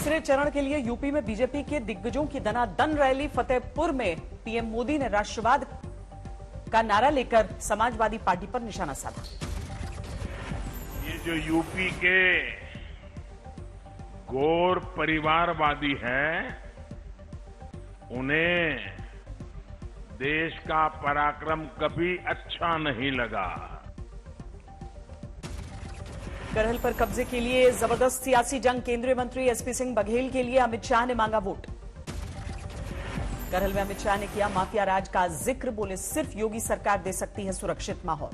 तीसरे चरण के लिए यूपी में बीजेपी के दिग्गजों की दनादन रैली। फतेहपुर में पीएम मोदी ने राष्ट्रवाद का नारा लेकर समाजवादी पार्टी पर निशाना साधा। ये जो यूपी के घोर परिवारवादी हैं, उन्हें देश का पराक्रम कभी अच्छा नहीं लगा। करहल पर कब्जे के लिए जबरदस्त सियासी जंग। केंद्रीय मंत्री एसपी सिंह बघेल के लिए अमित शाह ने मांगा वोट। करहल में अमित शाह ने किया माफिया राज का जिक्र। बोले सिर्फ योगी सरकार दे सकती है सुरक्षित माहौल।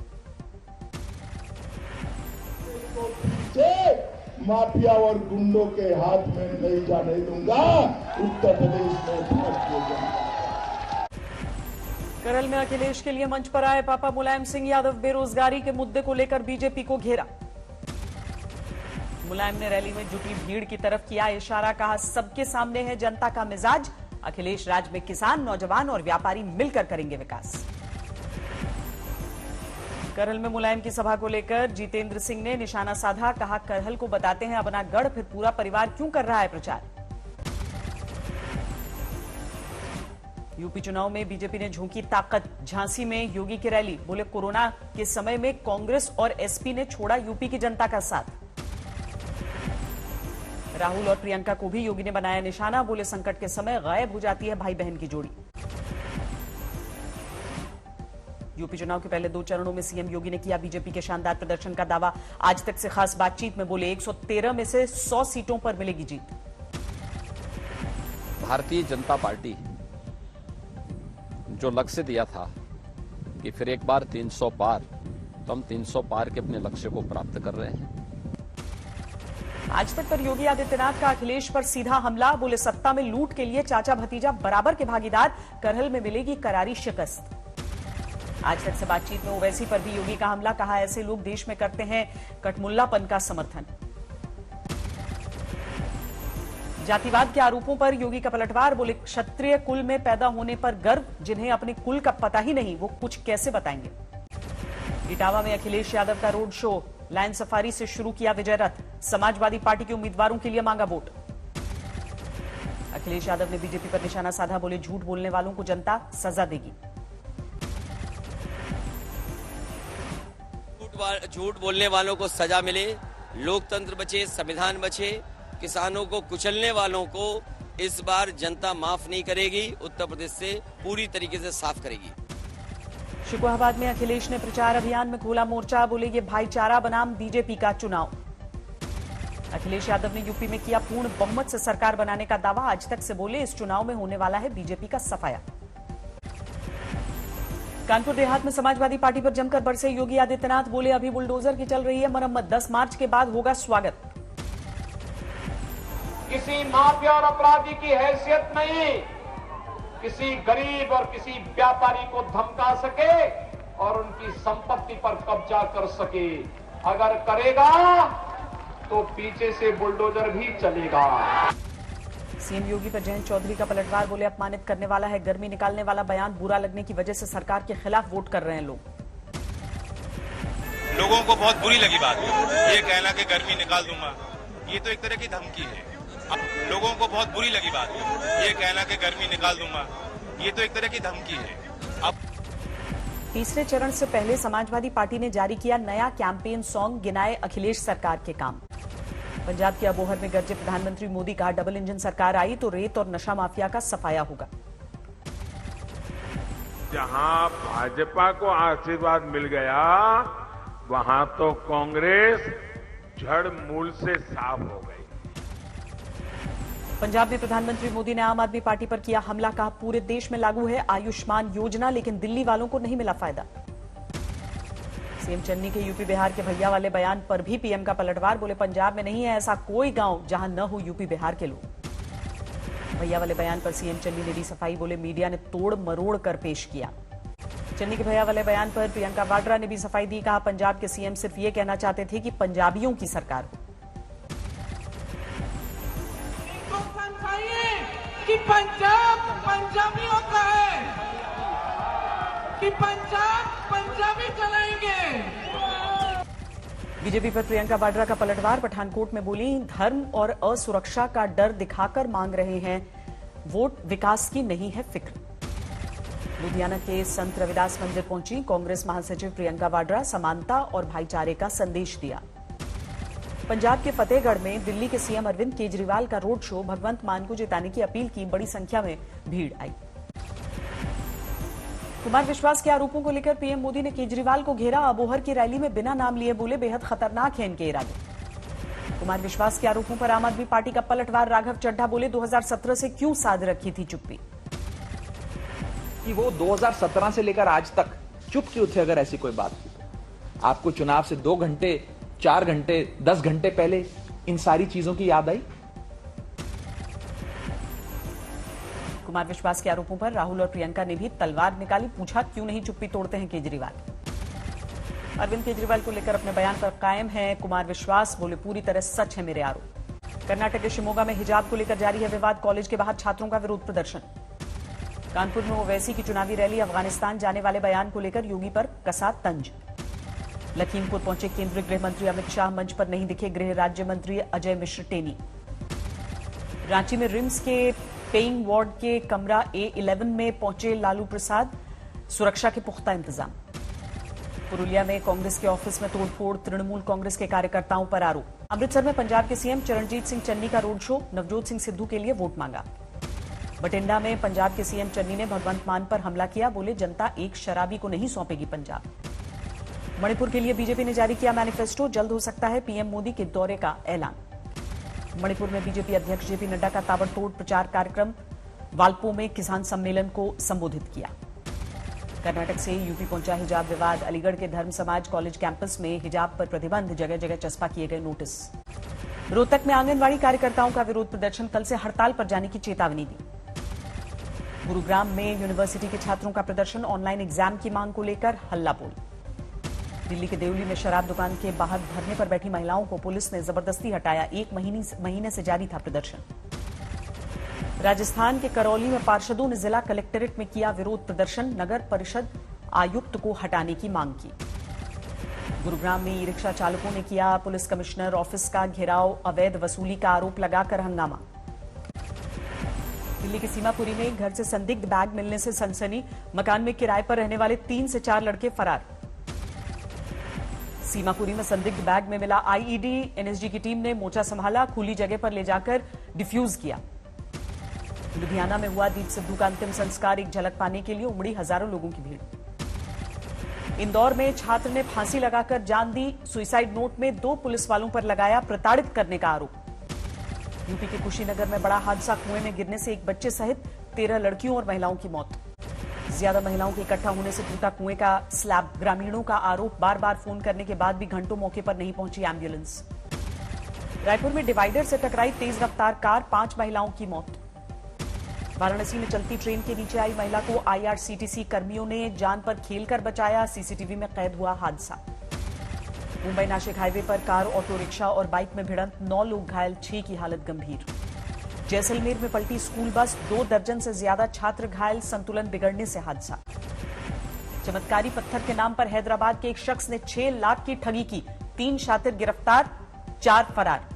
माफिया और गुंडों के हाथ में नहीं जाने दूंगा। उत्तर प्रदेश में भड़क जाऊंगा। करहल में अखिलेश के लिए मंच पर आए पापा मुलायम सिंह यादव। बेरोजगारी के मुद्दे को लेकर बीजेपी को घेरा। मुलायम ने रैली में जुटी भीड़ की तरफ किया इशारा। कहा सबके सामने है जनता का मिजाज। अखिलेश राज में किसान, नौजवान और व्यापारी मिलकर करेंगे विकास। करहल में मुलायम की सभा को लेकर जितेंद्र सिंह ने निशाना साधा। कहा करहल को बताते हैं अपना गढ़, फिर पूरा परिवार क्यों कर रहा है प्रचार। यूपी चुनाव में बीजेपी ने झोंकी ताकत। झांसी में योगी की रैली। बोले कोरोना के समय में कांग्रेस और एसपी ने छोड़ा यूपी की जनता का साथ। राहुल और प्रियंका को भी योगी ने बनाया निशाना। बोले संकट के समय गायब हो जाती है भाई बहन की जोड़ी। यूपी चुनाव के पहले 2 चरणों में सीएम योगी ने किया बीजेपी के शानदार प्रदर्शन का दावा। आज तक से खास बातचीत में बोले 113 में से 100 सीटों पर मिलेगी जीत। भारतीय जनता पार्टी जो लक्ष्य दिया था कि फिर एक बार 300 पार, तो हम 300 पार के अपने लक्ष्य को प्राप्त कर रहे हैं। आज तक पर योगी आदित्यनाथ का अखिलेश पर सीधा हमला। बोले सत्ता में लूट के लिए चाचा भतीजा बराबर के भागीदार। करहल में मिलेगी करारी शिकस्त। आज तक से बातचीत में ओवैसी पर भी योगी का हमला। कहा ऐसे लोग देश में करते हैं कटमुल्लापन का समर्थन। जातिवाद के आरोपों पर योगी का पलटवार। बोले क्षत्रिय कुल में पैदा होने पर गर्व। जिन्हें अपने कुल का पता ही नहीं वो कुछ कैसे बताएंगे। इटावा में अखिलेश यादव का रोड शो। लायन सफारी से शुरू किया विजय रथ। समाजवादी पार्टी के उम्मीदवारों के लिए मांगा वोट। अखिलेश यादव ने बीजेपी पर निशाना साधा। बोले झूठ बोलने वालों को जनता सजा देगी। झूठ बोलने वालों को सजा मिले, लोकतंत्र बचे, संविधान बचे। किसानों को कुचलने वालों को इस बार जनता माफ नहीं करेगी। उत्तर प्रदेश से पूरी तरीके से साफ करेगी। शिकोहाबाद में अखिलेश ने प्रचार अभियान में खोला मोर्चा। बोले ये भाईचारा बनाम बीजेपी का चुनाव। अखिलेश यादव ने यूपी में किया पूर्ण बहुमत से सरकार बनाने का दावा। आज तक से बोले इस चुनाव में होने वाला है बीजेपी का सफाया। कानपुर देहात में समाजवादी पार्टी पर जमकर बरसे योगी आदित्यनाथ। बोले अभी बुलडोजर की चल रही है मरम्मत। 10 मार्च के बाद होगा स्वागत। किसी माफिया और अपराधी की हैसियत नहीं, किसी गरीब और किसी व्यापारी को धमका सके और उनकी संपत्ति पर कब्जा कर सके। अगर करेगा तो पीछे से बुलडोजर भी चलेगा। सीएम योगी पर जयंत चौधरी का पलटवार। बोले अपमानित करने वाला है गर्मी निकालने वाला बयान। बुरा लगने की वजह से सरकार के खिलाफ वोट कर रहे हैं लोग। लोगों को बहुत बुरी लगी बात। ये कहना कि गर्मी निकाल दूंगा, ये तो एक तरह की धमकी है। अब लोगों को बहुत बुरी लगी बात। ये कहना कि गर्मी निकाल दूंगा, ये तो एक तरह की धमकी है। अब तीसरे चरण से पहले समाजवादी पार्टी ने जारी किया नया कैंपेन सॉन्ग। गिनाए अखिलेश सरकार के काम। पंजाब के अबोहर में गरजे प्रधानमंत्री मोदी। कहा डबल इंजन सरकार आई तो रेत और नशा माफिया का सफाया होगा। जहां भाजपा को आशीर्वाद मिल गया, वहां तो कांग्रेस जड़ मूल से साफ हो गई। पंजाब में प्रधानमंत्री मोदी ने आम आदमी पार्टी पर किया हमला। कहा पूरे देश में लागू है आयुष्मान योजना, लेकिन दिल्ली वालों को नहीं मिला फायदा। सीएम चन्नी के यूपी बिहार के भैया वाले बयान पर भी पीएम का पलटवार। बोले पंजाब में नहीं है ऐसा कोई गांव जहां न हो यूपी बिहार के लोग। भैया वाले बयान पर सीएम चन्नी ने दी सफाई। बोले मीडिया ने तोड़ मरोड़ कर पेश किया। चन्नी के भैया वाले बयान पर प्रियंका वाड्रा ने भी सफाई दी। कहा पंजाब के सीएम सिर्फ ये कहना चाहते थे कि पंजाबियों की सरकार हो। कि पंजाब पंजाबियों का है, कि पंजाब पंजाबी चलाएंगे। बीजेपी पर प्रियंका वाड्रा का पलटवार। पठानकोट में बोली, धर्म और असुरक्षा का डर दिखाकर मांग रहे हैं वोट, विकास की नहीं है फिक्र। लुधियाना के संत रविदास मंदिर पहुंची कांग्रेस महासचिव प्रियंका वाड्रा, समानता और भाईचारे का संदेश दिया। पंजाब के फतेहगढ़ में दिल्ली के सीएम अरविंद केजरीवाल का रोड शो, भगवंत मान को जिताने की अपील की, बड़ी संख्या में भीड़ आई। कुमार विश्वास के आरोपों को लेकर पीएम मोदी ने केजरीवाल को घेरा। अबोहर की रैली में बिना नाम लिए बोले, बेहद खतरनाक है इनके इरादे। कुमार विश्वास के आरोपों पर आम आदमी पार्टी का पलटवार। राघव चड्ढा बोले, 2017 से क्यों साध रखी थी चुप्पी। कि वो 2017 से लेकर आज तक चुप क्यों थे। अगर ऐसी कोई बात थी तो आपको चुनाव से 2 घंटे, 4 घंटे, 10 घंटे पहले इन सारी चीजों की याद आई। कुमार विश्वास के आरोपों पर राहुल और प्रियंका ने भी तलवार निकाली, पूछा क्यों नहीं चुप्पी तोड़ते हैं केजरीवाल। अरविंद केजरीवाल को लेकर अपने बयान पर कायम है कुमार विश्वास, बोले पूरी तरह सच है मेरे आरोप। कर्नाटक के शिमोगा में हिजाब को लेकर जारी है विवाद, कॉलेज के बाहर छात्रों का विरोध प्रदर्शन। कानपुर में ओवैसी की चुनावी रैली, अफगानिस्तान जाने वाले बयान को लेकर योगी पर कसा तंज। लखीमपुर पहुंचे केंद्रीय गृह मंत्री अमित शाह, मंच पर नहीं दिखे गृह राज्य मंत्री अजय मिश्र टेनी। रांची में रिम्स के पेइंग वार्ड के कमरा A11 में पहुंचे लालू प्रसाद, सुरक्षा के पुख्ता इंतजाम। पुरुलिया में कांग्रेस के ऑफिस में तोड़फोड़, तृणमूल कांग्रेस के कार्यकर्ताओं पर आरोप। अमृतसर में पंजाब के सीएम चरणजीत सिंह चन्नी का रोड शो, नवजोत सिंह सिद्धू के लिए वोट मांगा। बठिंडा में पंजाब के सीएम चन्नी ने भगवंत मान पर हमला किया, बोले जनता एक शराबी को नहीं सौंपेगी पंजाब। मणिपुर के लिए बीजेपी ने जारी किया मैनिफेस्टो, जल्द हो सकता है पीएम मोदी के दौरे का ऐलान। मणिपुर में बीजेपी अध्यक्ष जेपी नड्डा का ताबड़तोड़ प्रचार कार्यक्रम, वाल्पो में किसान सम्मेलन को संबोधित किया। कर्नाटक से यूपी पहुंचा हिजाब विवाद, अलीगढ़ के धर्म समाज कॉलेज कैंपस में हिजाब पर प्रतिबंध, जगह जगह चस्पा किए गए नोटिस। रोहतक में आंगनबाड़ी कार्यकर्ताओं का विरोध प्रदर्शन, कल से हड़ताल पर जाने की चेतावनी दी। गुरुग्राम में यूनिवर्सिटी के छात्रों का प्रदर्शन, ऑनलाइन एग्जाम की मांग को लेकर हल्ला बोल। दिल्ली के देवली में शराब दुकान के बाहर धरने पर बैठी महिलाओं को पुलिस ने जबरदस्ती हटाया, 1 महीने से जारी था प्रदर्शन। राजस्थान के करौली में पार्षदों ने जिला कलेक्ट्रेट में किया विरोध प्रदर्शन, नगर परिषद आयुक्त को हटाने की मांग की। गुरुग्राम में ई रिक्शा चालकों ने किया पुलिस कमिश्नर ऑफिस का घेराव, अवैध वसूली का आरोप लगाकर हंगामा। दिल्ली के सीमापुरी में घर से संदिग्ध बैग मिलने से सनसनी, मकान में किराए पर रहने वाले 3 से 4 लड़के फरार। सीमापुरी में संदिग्ध बैग में मिला आईईडी, एनएसजी की टीम ने मोर्चा संभाला, खुली जगह पर ले जाकर डिफ्यूज किया। लुधियाना में हुआ दीप सिद्धू का अंतिम संस्कार, एक झलक पाने के लिए उमड़ी हजारों लोगों की भीड़। इंदौर में छात्र ने फांसी लगाकर जान दी, सुसाइड नोट में 2 पुलिस वालों पर लगाया प्रताड़ित करने का आरोप। यूपी के कुशीनगर में बड़ा हादसा, कुएं में गिरने से एक बच्चे सहित 13 लड़कियों और महिलाओं की मौत। ज्यादा महिलाओं के इकट्ठा होने से टूटा कुएं का स्लैब, ग्रामीणों का आरोप, बार बार फोन करने के बाद भी घंटों मौके पर नहीं पहुंची एम्बुलेंस। रायपुर में डिवाइडर से टकराई तेज रफ्तार कार, 5 महिलाओं की मौत। वाराणसी में चलती ट्रेन के नीचे आई महिला को आईआरसीटीसी कर्मियों ने जान पर खेलकर बचाया, सीसीटीवी में कैद हुआ हादसा। मुंबई नासिक हाईवे पर कार, ऑटो रिक्शा और बाइक में भिड़ंत, 9 लोग घायल, 6 की हालत गंभीर। जैसलमेर में पलटी स्कूल बस, 2 दर्जन से ज्यादा छात्र घायल, संतुलन बिगड़ने से हादसा। चमत्कारी पत्थर के नाम पर हैदराबाद के एक शख्स ने 6 लाख की ठगी की, 3 शातिर गिरफ्तार, 4 फरार।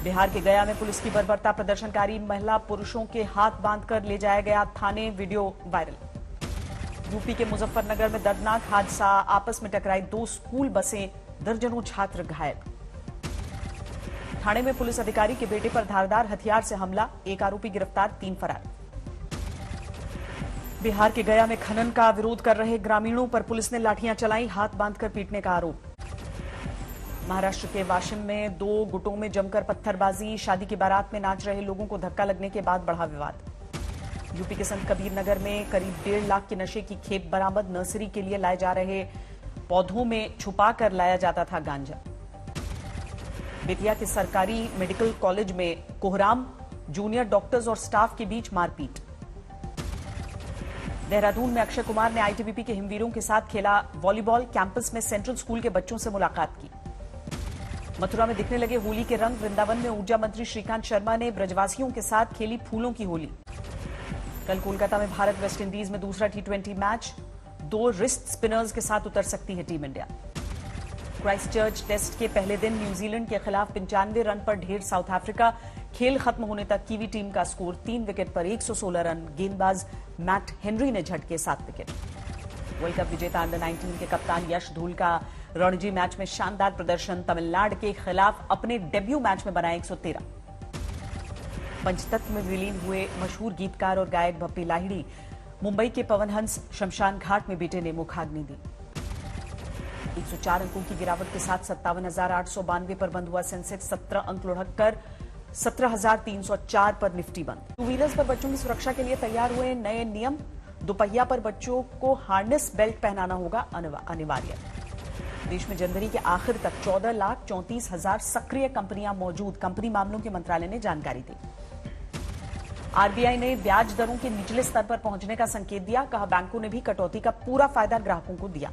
बिहार के गया में पुलिस की बर्बरता, प्रदर्शनकारी महिला पुरुषों के हाथ बांधकर ले जाया गया थाने, वीडियो वायरल। यूपी के मुजफ्फरनगर में दर्दनाक हादसा, आपस में टकराई 2 स्कूल बसें, दर्जनों छात्र घायल। ठाणे में पुलिस अधिकारी के बेटे पर धारदार हथियार से हमला, 1 आरोपी गिरफ्तार, 3 फरार। बिहार के गया में खनन का विरोध कर रहे ग्रामीणों पर पुलिस ने लाठियां चलाई, हाथ बांधकर पीटने का आरोप। महाराष्ट्र के वाशिम में 2 गुटों में जमकर पत्थरबाजी, शादी की बारात में नाच रहे लोगों को धक्का लगने के बाद बढ़ा विवाद। यूपी के संत कबीर नगर में करीब 1.5 लाख के नशे की खेप बरामद, नर्सरी के लिए लाए जा रहे पौधों में छुपा कर लाया जाता था गांजा। बेतिया के सरकारी मेडिकल कॉलेज में कोहराम, जूनियर डॉक्टर्स और स्टाफ के बीच मारपीट। देहरादून में अक्षय कुमार ने आईटीबीपी के हिमवीरों के साथ खेला वॉलीबॉल, कैंपस में सेंट्रल स्कूल के बच्चों से मुलाकात की। मथुरा में दिखने लगे होली के रंग, वृंदावन में ऊर्जा मंत्री श्रीकांत शर्मा ने ब्रजवासियों के साथ खेली फूलों की होली। कल कोलकाता में भारत वेस्टइंडीज में दूसरा T20 मैच, 2 रिस्ट स्पिनर्स के साथ उतर सकती है टीम इंडिया। क्राइस्टचर्च टेस्ट के पहले दिन न्यूजीलैंड के खिलाफ 95 रन पर ढेर साउथ अफ्रीका। खेल खत्म होने तक कीवी टीम का स्कोर 3 विकेट पर 116 रन। गेंदबाज मैट हेनरी ने झटके 7 विकेट। वर्ल्ड कप विजेता अंडर 19 के कप्तान यश धूल का रणजी मैच में शानदार प्रदर्शन। तमिलनाडु के खिलाफ अपने डेब्यू मैच में बनाए 113। पंचतत्व में विलीन हुए मशहूर गीतकार और गायक बप्पी लाहिड़ी। मुंबई के पवन हंस शमशान घाट में बेटे ने मुखाग्नि दी। 104 अंकों की गिरावट के साथ 57,892 पर बंद हुआ सेंसेक्स। 17 अंक लुढ़ककर 17,304 पर निफ्टी बंद। टू व्हीलर्स पर बच्चों की सुरक्षा के लिए तैयार हुए नए नियम। दोपहिया पर बच्चों को हार्नेस बेल्ट पहनाना होगा अनिवार्य। देश में जनवरी के आखिर तक 14,34,000 सक्रिय कंपनियां मौजूद। कंपनी मामलों के मंत्रालय ने जानकारी दी। आरबीआई ने ब्याज दरों के निचले स्तर पर पहुंचने का संकेत दिया। कहा बैंकों ने भी कटौती का पूरा फायदा ग्राहकों को दिया।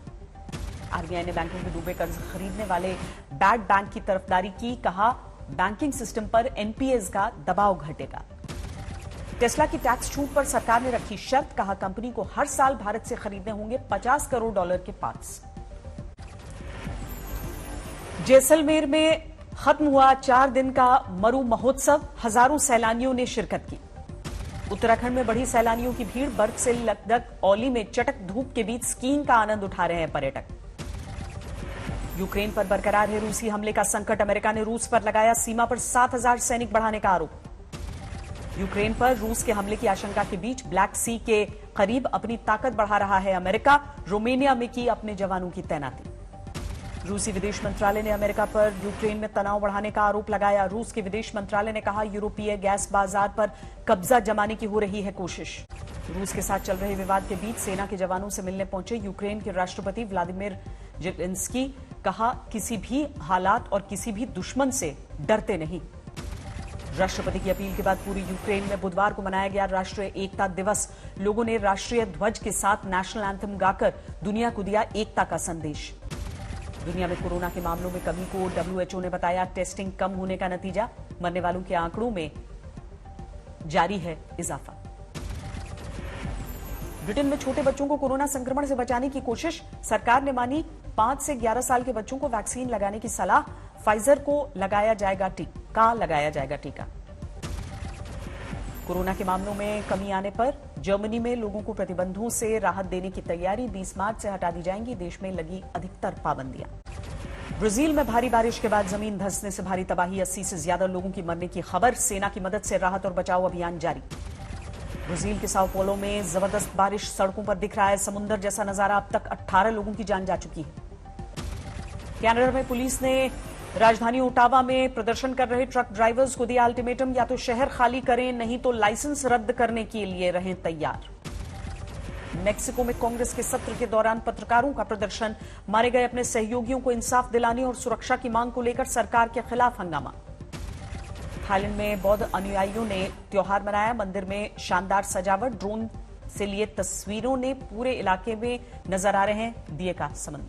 आरबीआई ने बैंकों के डूबे कर्ज खरीदने वाले बैड बैंक की तरफदारी की। कहा बैंकिंग सिस्टम पर एनपीएस का दबाव घटेगा। टेस्ला की टैक्स छूट पर सरकार ने रखी शर्त। कहा कंपनी को हर साल भारत से खरीदने होंगे $50 करोड़ के पार्ट्स। जैसलमेर में खत्म हुआ 4 दिन का मरु महोत्सव। हजारों सैलानियों ने शिरकत की। उत्तराखंड में बढ़ी सैलानियों की भीड़। बर्फ से लकदक औली में चटक धूप के बीच स्कीइंग का आनंद उठा रहे हैं पर्यटक। यूक्रेन पर बरकरार है रूसी हमले का संकट। अमेरिका ने रूस पर लगाया सीमा पर 7,000 सैनिक बढ़ाने का आरोप। यूक्रेन पर रूस के हमले की आशंका के बीच ब्लैक सी के करीब अपनी ताकत बढ़ा रहा है अमेरिका। रोमानिया में की अपने जवानों की तैनाती। रूसी विदेश मंत्रालय ने अमेरिका पर यूक्रेन में तनाव बढ़ाने का आरोप लगाया। रूस के विदेश मंत्रालय ने कहा यूरोपीय गैस बाजार पर कब्जा जमाने की हो रही है कोशिश। रूस के साथ चल रहे विवाद के बीच सेना के जवानों से मिलने पहुंचे यूक्रेन के राष्ट्रपति व्लादिमीर ज़ेलेंस्की। कहा किसी भी हालात और किसी भी दुश्मन से डरते नहीं। राष्ट्रपति की अपील के बाद पूरी यूक्रेन में बुधवार को मनाया गया राष्ट्रीय एकता दिवस। लोगों ने राष्ट्रीय ध्वज के साथ नेशनल एंथम गाकर दुनिया को दिया एकता का संदेश। दुनिया में कोरोना के मामलों में कमी को डब्ल्यूएचओ ने बताया टेस्टिंग कम होने का नतीजा। मरने वालों के आंकड़ों में जारी है इजाफा। ब्रिटेन में छोटे बच्चों को कोरोना संक्रमण से बचाने की कोशिश। सरकार ने मानी 5 से 11 साल के बच्चों को वैक्सीन लगाने की सलाह। फाइजर को लगाया जाएगा टीका। कोरोना के मामलों में कमी आने पर जर्मनी में लोगों को प्रतिबंधों से राहत देने की तैयारी। 20 मार्च से हटा दी जाएंगी देश में लगी अधिकतर पाबंदियां। ब्राजील में भारी बारिश के बाद जमीन धंसने से भारी तबाही। 80 से ज्यादा लोगों की मरने की खबर। सेना की मदद से राहत और बचाव अभियान जारी। ब्राजील के साओ पोलो में जबरदस्त बारिश। सड़कों पर दिख रहा है समुद्र जैसा नजारा। अब तक 18 लोगों की जान जा चुकी है। कनाडा में पुलिस ने राजधानी ओटावा में प्रदर्शन कर रहे ट्रक ड्राइवर्स को दिया अल्टीमेटम। या तो शहर खाली करें नहीं तो लाइसेंस रद्द करने के लिए रहें तैयार। मेक्सिको में कांग्रेस के सत्र के दौरान पत्रकारों का प्रदर्शन। मारे गए अपने सहयोगियों को इंसाफ दिलाने और सुरक्षा की मांग को लेकर सरकार के खिलाफ हंगामा। थाईलैंड में बौद्ध अनुयायियों ने त्योहार मनाया। मंदिर में शानदार सजावट। ड्रोन से लिए तस्वीरों ने पूरे इलाके में नजर आ रहे हैं दिए का समंदर।